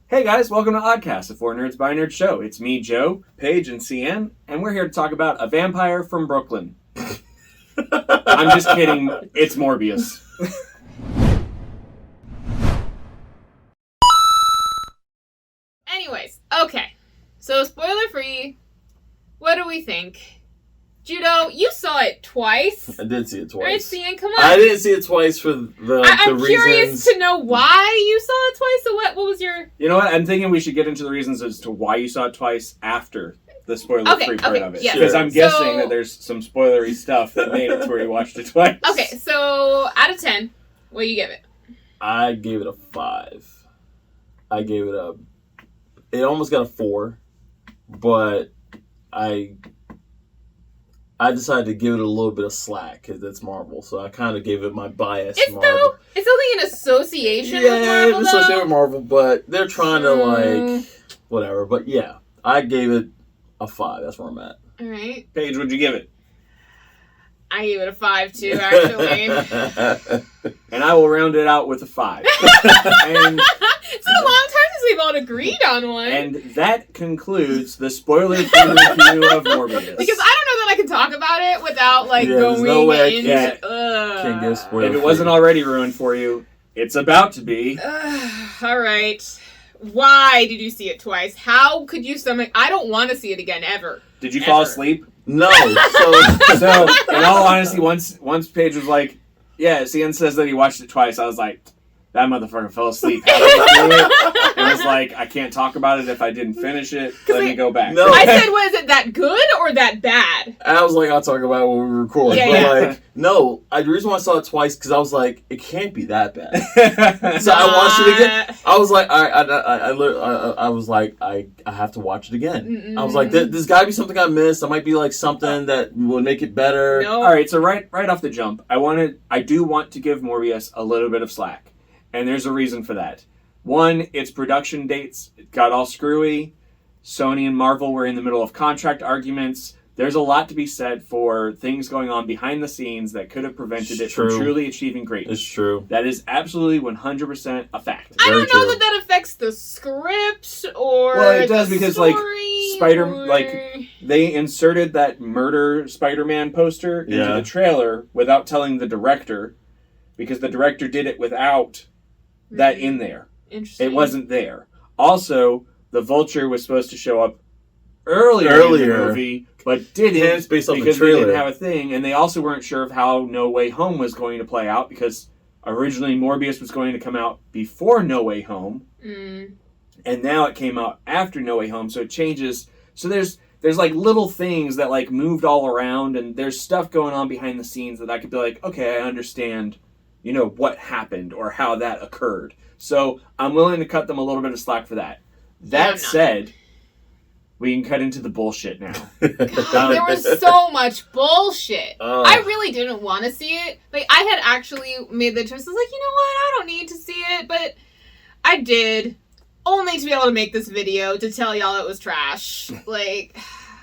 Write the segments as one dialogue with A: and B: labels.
A: Hey guys, welcome to Oddcast, a For Nerds by Nerds show. It's me, Joe, Paige, and CN, and we're here to talk about a vampire from Brooklyn. I'm just kidding, it's Morbius.
B: Anyways, okay. So, spoiler free, what do we think? Judo, you saw it twice.
C: I did see it twice.
B: Right, CN, come on.
C: I didn't see it twice for the
B: I'm
C: reasons.
B: curious to know why you saw it twice. So what was your...
A: You know what, I'm thinking we should get into the reasons as to why you saw it twice after the spoiler-free part of it.
B: Yeah.
A: Because I'm guessing
B: So-
A: that there's some spoilery stuff that made it to where you watched it twice.
B: Okay, so out of 10, what do you give it?
C: I gave it a 5. I gave it a... It almost got a 4, but I decided to give it a little bit of slack because it's Marvel, so I kind of gave it my bias.
B: It's
C: Marvel.
B: it's only an association with Marvel,
C: Yeah, it's associated
B: though.
C: with Marvel, but they're trying to, whatever. But yeah, I gave it a 5. That's where I'm at.
B: All right.
A: Paige, what'd you give it?
B: I gave it a 5, too, actually.
A: And I will round it out with a 5. And
B: It's been a long time since we've all agreed on one.
A: And that concludes the spoiler-free review of Morbius.
B: Because I don't know that I can talk about it without,
C: Yeah, there's
B: going
C: no way I
B: into...
A: can't-
C: Can't give spoilers.
A: If it wasn't already ruined for you, it's about to be.
B: All right. Why did you see it twice? How could you stomach... I don't want to see it again, ever.
A: Did you fall
B: Ever.
A: asleep?
C: No,
A: So, in all honesty, once Paige was like, yeah, CN says that he watched it twice, I was like, that motherfucker fell asleep. How did he do it? And was like, I can't talk about it if I didn't finish it. Let me go back.
C: No.
B: I said, was it that good or that bad?
C: I was like, I'll talk about it when we record.
B: Yeah,
C: but
B: yeah.
C: like, no, the reason why I saw it twice because I was like, it can't be that bad. So I watched it again. I was like, I was like, I have to watch it again. I was like, there's got to be something I missed. There might be like something that would make it better.
B: No.
A: All right, so right off the jump, I do want to give Morbius a little bit of slack. And there's a reason for that. One, its production dates got all screwy. Sony and Marvel were in the middle of contract arguments. There's a lot to be said for things going on behind the scenes that could have prevented it from truly achieving greatness.
C: It's true.
A: That is absolutely 100% a fact.
B: I don't know
C: true.
B: that affects the script or
A: Well, it does
B: the
A: because,
B: story,
A: they inserted that murder Spider-Man poster into the trailer without telling the director, because the director did it without that in there.
B: Interesting.
A: It wasn't there. Also, the Vulture was supposed to show up earlier in the movie, but didn't
C: It's based off the
A: because they
C: trailer.
A: didn't have a thing, and they also weren't sure of how No Way Home was going to play out, because originally Morbius was going to come out before No Way Home, and now it came out after No Way Home, so it changes. So there's like little things that like moved all around, and there's stuff going on behind the scenes that I could be like, okay, I understand, what happened or how that occurred. So I'm willing to cut them a little bit of slack for that. That said, we can cut into the bullshit now.
B: God, there was so much bullshit. I really didn't want to see it. Like, I had actually made the choice. I was like, you know what? I don't need to see it, but I did. Only to be able to make this video to tell y'all it was trash. Like,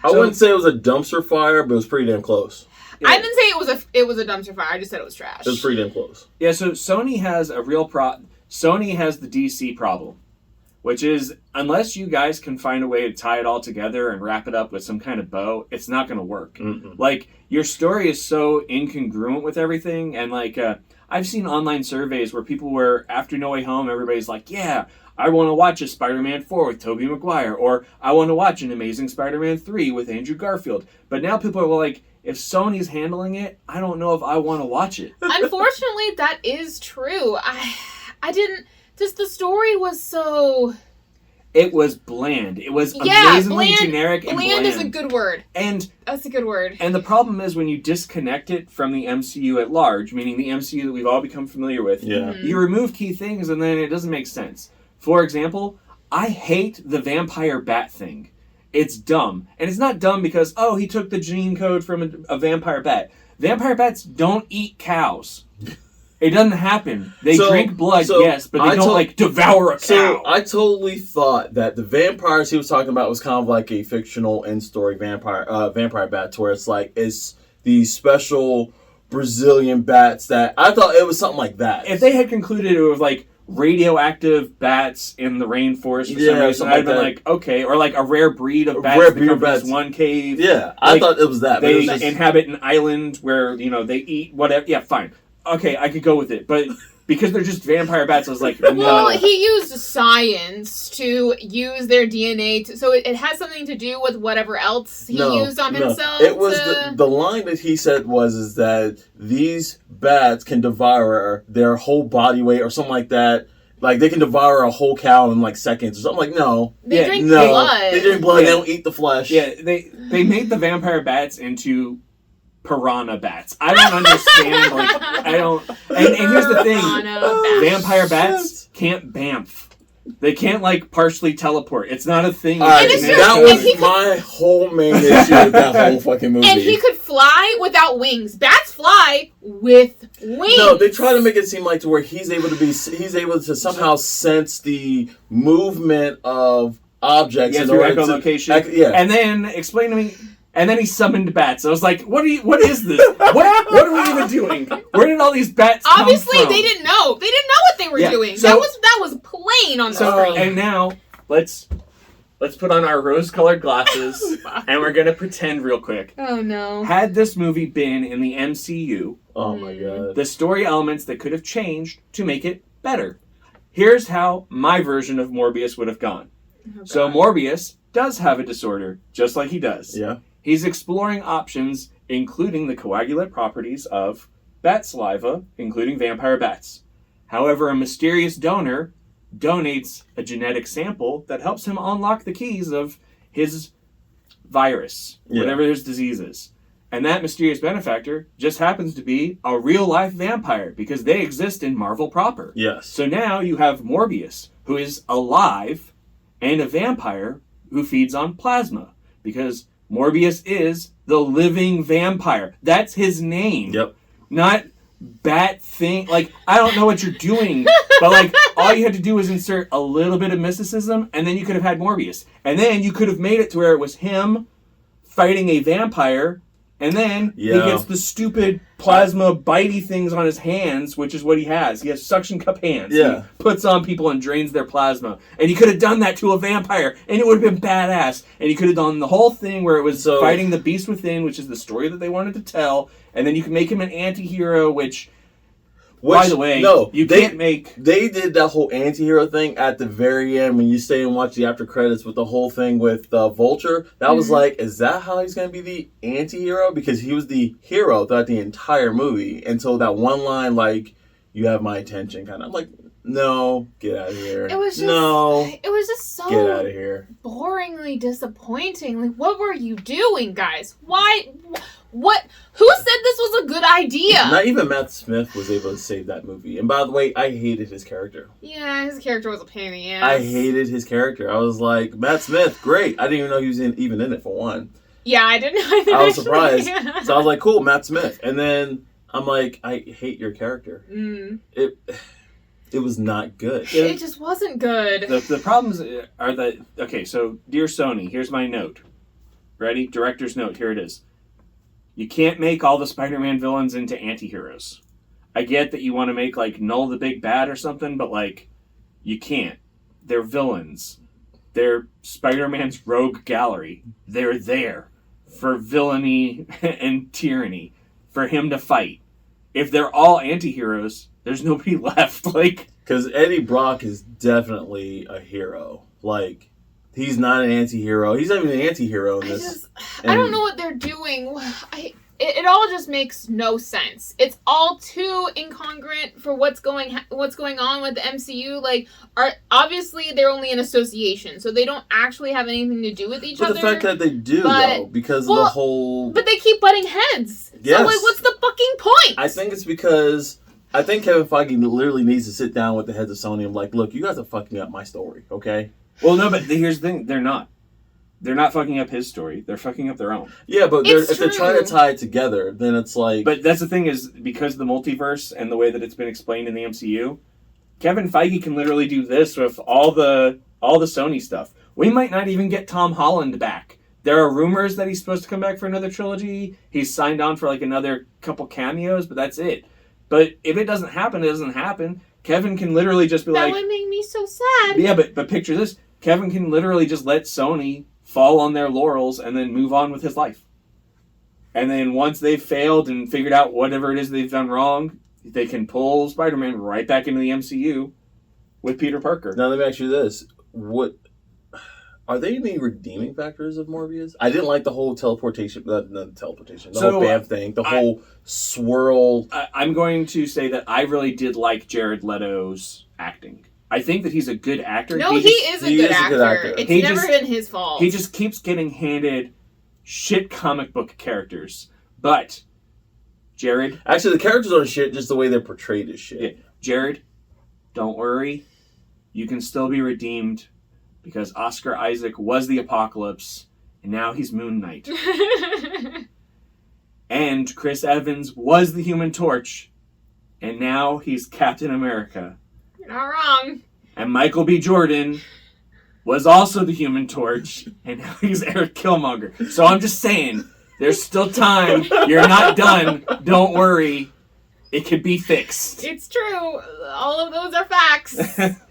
C: I wouldn't say it was a dumpster fire, but it was pretty damn close.
A: Yeah.
B: I didn't say it was a dumpster fire. I just said it was trash.
C: It was pretty damn close.
A: Yeah, so Sony has a real Sony has the DC problem, which is, unless you guys can find a way to tie it all together and wrap it up with some kind of bow, it's not going to work. Like, your story is so incongruent with everything, and like, I've seen online surveys where people were, after No Way Home, everybody's like, yeah, I want to watch a Spider-Man 4 with Tobey Maguire, or I want to watch an Amazing Spider-Man 3 with Andrew Garfield. But now people are like, if Sony's handling it, I don't know if I want to watch it.
B: Unfortunately, that is true. I didn't... Just the story was so...
A: It was bland. It was amazingly generic and bland.
B: Bland is a good word.
A: And
B: that's a good word.
A: And the problem is when you disconnect it from the MCU at large, meaning the MCU that we've all become familiar with, you remove key things and then it doesn't make sense. For example, I hate the vampire bat thing. It's dumb. And it's not dumb because, he took the gene code from a vampire bat. Vampire bats don't eat cows. It doesn't happen. They drink blood, yes, but they don't, devour a cow.
C: So I totally thought that the vampires he was talking about was kind of like a fictional in-story vampire bat, where it's these special Brazilian bats that... I thought it was something like that.
A: If they had concluded it was radioactive bats in the rainforest for some reason, I'd been like, okay, or like a rare breed of bats that come from this one cave.
C: Yeah, I thought it was that.
A: They
C: just...
A: inhabit an island where, they eat whatever. Yeah, fine. Okay, I could go with it. But because they're just vampire bats, I was like, no.
B: Well, he used science to use their DNA, so it has something to do with whatever else he used on himself.
C: It was the line that he said is that these bats can devour their whole body weight or something like that. Like, they can devour a whole cow in, like, seconds or something. Like, no.
B: They drink blood.
C: They drink blood. Yeah. They don't eat the flesh.
A: Yeah, they made the vampire bats into piranha bats. I don't understand. I don't... And here's the thing. Vampire bats can't bamf. They can't, partially teleport. It's not a thing.
C: That was my whole main issue with that whole fucking movie.
B: And he could fly without wings. Bats fly with wings.
C: No, they try to make it seem like to where he's able to somehow sense the movement of objects.
A: Yeah, through echolocation.
C: Yeah.
A: And then, explain to me... And then he summoned bats. I was like, what is this? What are we even doing? Where did all these bats come from?
B: Obviously, they didn't know. They didn't know what they were doing. So, that was plain on the screen.
A: And now, let's put on our rose-colored glasses, and we're going to pretend real quick.
B: Oh, no.
A: Had this movie been in the MCU,
C: oh my God,
A: the story elements that could have changed to make it better. Here's how my version of Morbius would have gone. Oh, so Morbius does have a disorder, just like he does.
C: Yeah.
A: He's exploring options, including the coagulant properties of bat saliva, including vampire bats. However, a mysterious donor donates a genetic sample that helps him unlock the keys of his virus, whatever his disease is. And that mysterious benefactor just happens to be a real-life vampire, because they exist in Marvel proper.
C: Yes.
A: So now you have Morbius, who is alive, and a vampire who feeds on plasma, because Morbius is the living vampire. That's his name.
C: Yep.
A: Not bat thing. I don't know what you're doing, but all you had to do was insert a little bit of mysticism, and then you could have had Morbius. And then you could have made it to where it was him fighting a vampire, and then he gets the stupid plasma bitey things on his hands, which is what he has. He has suction cup hands.
C: Yeah.
A: He puts on people and drains their plasma. And he could have done that to a vampire, and it would have been badass. And he could have done the whole thing where it was fighting the beast within, which is the story that they wanted to tell. And then you can make him an anti-hero, which by the way, can't make...
C: They did that whole anti-hero thing at the very end when you stay and watch the after credits with the whole thing with Vulture. That was is that how he's going to be the anti-hero? Because he was the hero throughout the entire movie until that one line, you have my attention, kind of. I'm like, no, get out of here.
B: It was just so...
C: Get out of here.
B: Boringly disappointing. What were you doing, guys? Why... What? Who said this was a good idea?
C: Not even Matt Smith was able to save that movie. And by the way, I hated his character.
B: Yeah, his character was a pain in the ass.
C: I hated his character. I was like, Matt Smith, great. I didn't even know he was even in it, for one.
B: Yeah, I didn't either.
C: I was surprised. So I was like, cool, Matt Smith. And then I'm like, I hate your character. It was not good.
B: It just wasn't good.
A: The problems are that... Okay, so, dear Sony, here's my note. Ready? Director's note. Here it is. You can't make all the Spider-Man villains into anti-heroes. I get that you want to make, Null the Big Bad or something, but, you can't. They're villains. They're Spider-Man's rogue gallery. They're there for villainy and tyranny, for him to fight. If they're all anti-heroes, there's nobody left.
C: Because Eddie Brock is definitely a hero. He's not an anti-hero. He's not even an anti-hero in this.
B: I don't know what they're doing. It all just makes no sense. It's all too incongruent for what's going on with the MCU. Obviously they're only an association, so they don't actually have anything to do with each other.
C: But the fact that they do, though, because of the whole...
B: But they keep butting heads.
C: Yes.
B: So, what's the fucking point?
C: I think it's because... I think Kevin Feige literally needs to sit down with the heads of Sony and look, you guys are fucking up my story, okay?
A: Well, no, but here's the thing. They're not. They're not fucking up his story. They're fucking up their own.
C: Yeah, but if they're trying to tie it together, then it's
A: But that's the thing is, because of the multiverse and the way that it's been explained in the MCU, Kevin Feige can literally do this with all the Sony stuff. We might not even get Tom Holland back. There are rumors that he's supposed to come back for another trilogy. He's signed on for another couple cameos, but that's it. But if it doesn't happen, it doesn't happen. Kevin can literally just be like...
B: That would make me so sad.
A: Yeah, but picture this. Kevin can literally just let Sony fall on their laurels and then move on with his life. And then once they've failed and figured out whatever it is they've done wrong, they can pull Spider-Man right back into the MCU with Peter Parker.
C: Now let me ask you this. What... Are there any redeeming factors of Morbius? I didn't like the whole teleportation, whole BAM thing, the whole swirl.
A: I'm going to say that I really did like Jared Leto's acting. I think that he's a good actor.
B: No, he is a good actor. It's never been his fault.
A: He just keeps getting handed shit comic book characters. But, Jared...
C: Actually, the characters aren't shit, just the way they're portrayed is shit.
A: Yeah, Jared, don't worry. You can still be redeemed. Because Oscar Isaac was the Apocalypse, and now he's Moon Knight. And Chris Evans was the Human Torch, and now he's Captain America.
B: You're not wrong.
A: And Michael B. Jordan was also the Human Torch, and now he's Eric Killmonger. So I'm just saying, there's still time. You're not done. Don't worry. It could be fixed.
B: It's true. All of those are facts.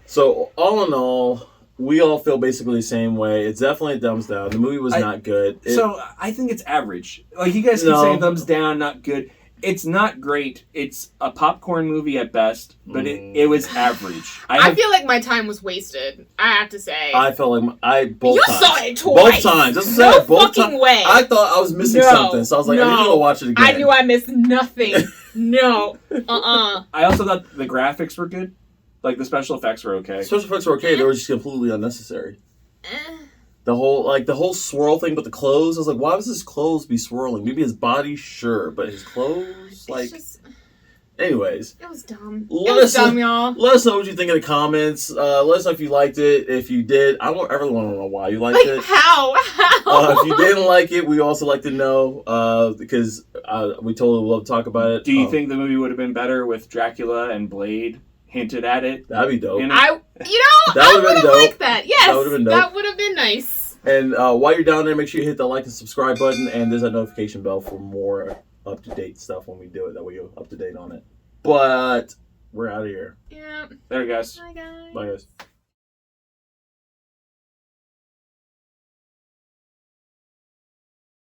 C: So, all in all... We all feel basically the same way. It's definitely a thumbs down. The movie was not good.
A: So I think it's average. Like you guys can say thumbs down, not good. It's not great. It's a popcorn movie at best, but it was average.
B: I feel like my time was wasted. I have to say.
C: I felt like both
B: you
C: times.
B: You saw it twice.
C: Both times. That's
B: no fucking way.
C: I thought I was missing something, so I was like, I need to go watch it again.
B: I knew I missed nothing. No.
A: I also thought the graphics were good. Like, the special effects were okay.
C: Special effects were okay. They were just completely unnecessary. The whole swirl thing with the clothes. I was like, why does his clothes be swirling? Maybe his body, sure. But his clothes, like... Anyways.
B: It was dumb.
C: Y'all. Let us know what you think in the comments. Let us know if you liked it. If you did, I don't ever want to know why you liked it.
B: How?
C: If you didn't like it, we also like to know. Because we totally love to talk about it.
A: Do you think the movie would have been better with Dracula and Blade hinted at it?
C: That'd be dope.
B: I would have liked that. Yes, that would have been nice.
C: And while you're down there, make sure you hit the like and subscribe button, and there's a notification bell for more up-to-date stuff when we do it. That way you're up to date on it. But we're out of here.
B: Yeah.
A: There, guys.
B: Bye, guys.
C: Bye, guys.